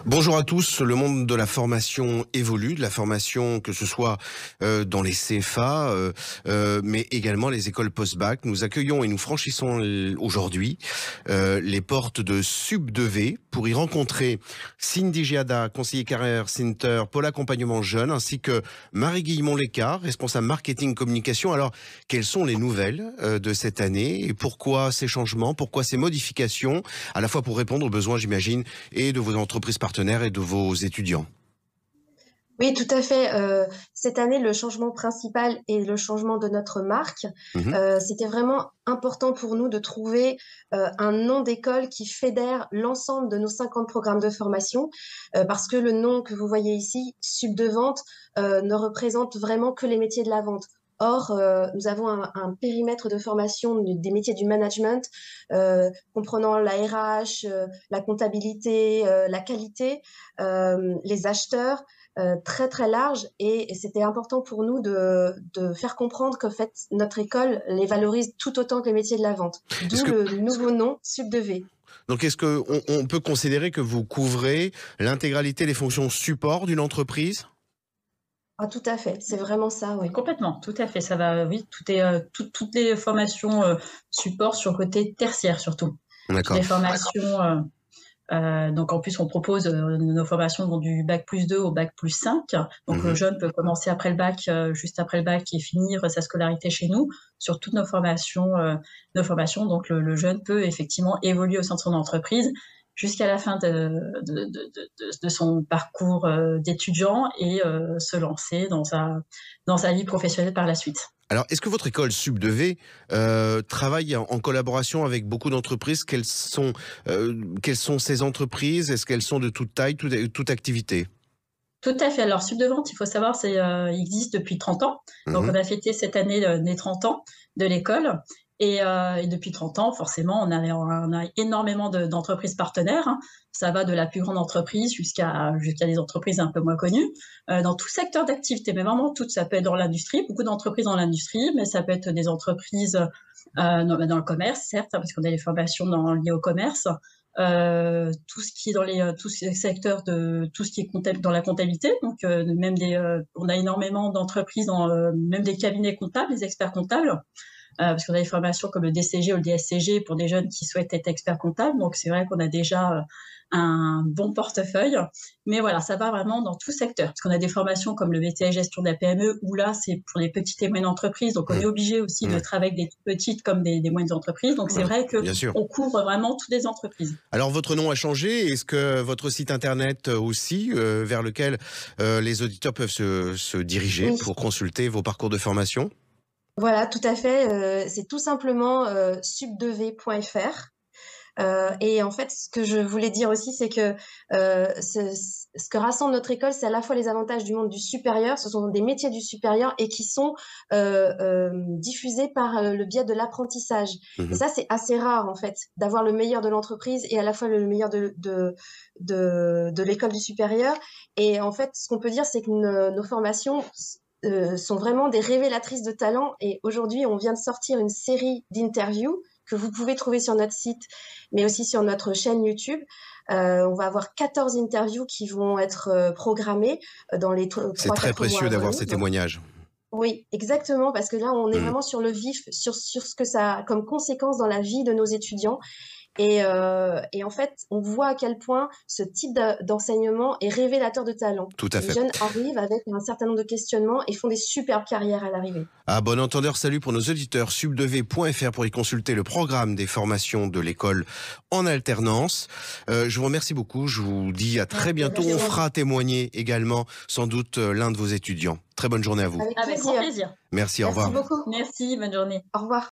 Bonjour à tous. Le monde de la formation évolue, de la formation que ce soit dans les CFA, mais également les écoles post-bac. Nous accueillons et nous franchissons aujourd'hui les portes de Sub2V pour y rencontrer Cindy Giada, conseiller carrière Cinter, pôle accompagnement jeune, ainsi que Marie-Guillemont-Lécart, responsable marketing communication. Alors, quelles sont les nouvelles de cette année et pourquoi ces changements, pourquoi ces modifications, à la fois pour répondre aux besoins, j'imagine, et de vos entreprises partenaires et de vos étudiants? Oui, tout à fait. Cette année, le changement principal est le changement de notre marque. Mhm. C'était vraiment important pour nous de trouver un nom d'école qui fédère l'ensemble de nos 50 programmes de formation, parce que le nom que vous voyez ici, Sub de Vente, ne représente vraiment que les métiers de la vente. Or, nous avons un périmètre de formation des métiers du management, comprenant la RH, la comptabilité, la qualité, les acheteurs, très très large, et c'était important pour nous de faire comprendre qu'en fait notre école les valorise tout autant que les métiers de la vente. Est-ce D'où que le nouveau nom Sub2V. donc est-ce que on peut considérer que vous couvrez l'intégralité des fonctions support d'une entreprise? Ah tout à fait, c'est vraiment ça, oui. Complètement, tout à fait. Ça va, oui, toutes les formations support sur le côté tertiaire surtout. Toutes D'accord. les formations, donc en plus on propose nos formations vont du bac+2 au bac+5. Donc le Mhm. jeune peut commencer après le bac, juste après le bac et finir sa scolarité chez nous sur toutes nos formations. Donc le jeune peut effectivement évoluer au sein de son entreprise jusqu'à la fin de son parcours d'étudiant et se lancer dans sa vie professionnelle par la suite. Alors, est-ce que votre école Sub2V travaille en collaboration avec beaucoup d'entreprises? Quelles sont ces entreprises? Est-ce qu'elles sont de toute taille, toute activité? Tout à fait. Alors, Sud de Vente, il faut savoir, il existe depuis 30 ans. Donc, Mhm. on a fêté cette année les 30 ans de l'école. Et depuis 30 ans, forcément, on a énormément d'entreprises partenaires, hein. Ça va de la plus grande entreprise jusqu'à des entreprises un peu moins connues, dans tout secteur d'activité, mais vraiment toutes. Ça peut être dans l'industrie, beaucoup d'entreprises dans l'industrie, mais ça peut être des entreprises dans le commerce, certes, hein, parce qu'on a des formations liées au commerce. Tout ce qui est tous ces secteurs tout ce qui est dans la comptabilité. Donc, on a énormément d'entreprises, même des cabinets comptables, des experts comptables. Parce qu'on a des formations comme le DCG ou le DSCG pour des jeunes qui souhaitent être experts comptables. Donc, c'est vrai qu'on a déjà un bon portefeuille. Mais voilà, ça va vraiment dans tout secteur. Parce qu'on a des formations comme le BTS Gestion de la PME, où là, c'est pour les petites et moyennes entreprises. Donc, on est obligé aussi de Ouais. travailler avec des petites comme des moyennes entreprises. Donc, c'est vrai Bien sûr. qu'on couvre vraiment toutes les entreprises. Alors, votre nom a changé. Est-ce que votre site internet aussi, vers lequel les auditeurs peuvent se diriger Oui, pour consulter vos parcours de formation? voilà, tout à fait. C'est tout simplement sub2v.fr. Et en fait, ce que je voulais dire aussi, c'est que ce que rassemble notre école, c'est à la fois les avantages du monde du supérieur, ce sont des métiers du supérieur et qui sont diffusés par le biais de l'apprentissage. Et Mhm. ça, c'est assez rare, en fait, d'avoir le meilleur de l'entreprise et à la fois le meilleur de l'école du supérieur. Et en fait, ce qu'on peut dire, c'est que nos formations sont vraiment des révélatrices de talent. Et aujourd'hui, on vient de sortir une série d'interviews que vous pouvez trouver sur notre site, mais aussi sur notre chaîne YouTube. On va avoir 14 interviews qui vont être programmées dans les C'est 3-4 très mois précieux à d'avoir venir. ces témoignages. Oui, exactement, parce que là, on est Mhm. vraiment sur le vif, sur ce que ça a comme conséquence dans la vie de nos étudiants. Et en fait, on voit à quel point ce type d'enseignement est révélateur de talent. Tout à Les fait. jeunes arrivent avec un certain nombre de questionnements et font des superbes carrières à l'arrivée. À bon entendeur, salut pour nos auditeurs, sub2v.fr pour y consulter le programme des formations de l'école en alternance. Je vous remercie beaucoup, je vous dis à très bientôt. On fera témoigner également sans doute l'un de vos étudiants. Très bonne journée à vous. Avec Avec grand plaisir. plaisir. Merci, au Merci revoir. beaucoup. Merci, bonne journée. Au revoir.